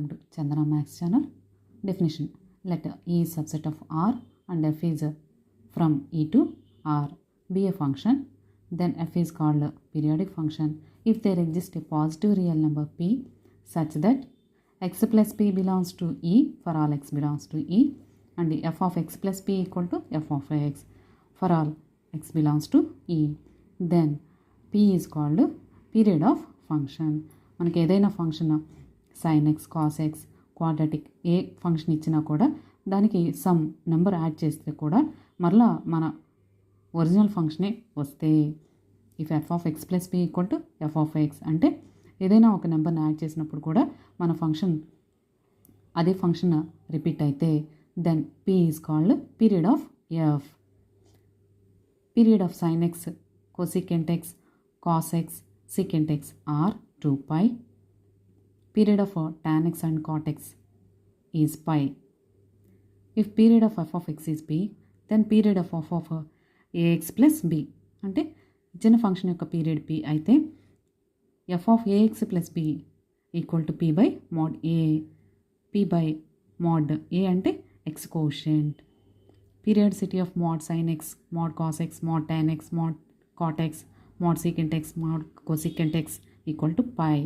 Welcome to Chandana Max channel. Definition: let E is subset of R and F is from E to R be a function, then F is called a periodic function if there exists a positive real number P such that x plus P belongs to E for all x belongs to E, and the f of x plus P equal to f of x for all x belongs to E. Then P is called period of function. మనకి ఏదైనా function sin x cos x quadratic ఏ function ఇచ్చినా కూడా దానికి some number add చేస్తే కూడా మరలా మన ఒరిజినల్ ఫంక్షనే వస్తే if F of X plus P equal to F of X అంటే ఏదైనా ఒక నెంబర్ని యాడ్ చేసినప్పుడు కూడా మన ఫంక్షన్ అదే ఫంక్షన్ రిపీట్ అయితే then P is called period of F. Period of sin x cosecant x cos x secant x are 2 pi. Period of tan x and cot x is pi. If period of f of x is b, then period of f of ax plus b అంటే ఇచ్చిన function యొక్క period p అయితే f of ax plus b equal to p by mod a. p by mod a అంటే x quotient. Periodicity of mod sin x, mod cos x, mod tan x, mod cot x, mod secant x, mod cosecant x equal to pi.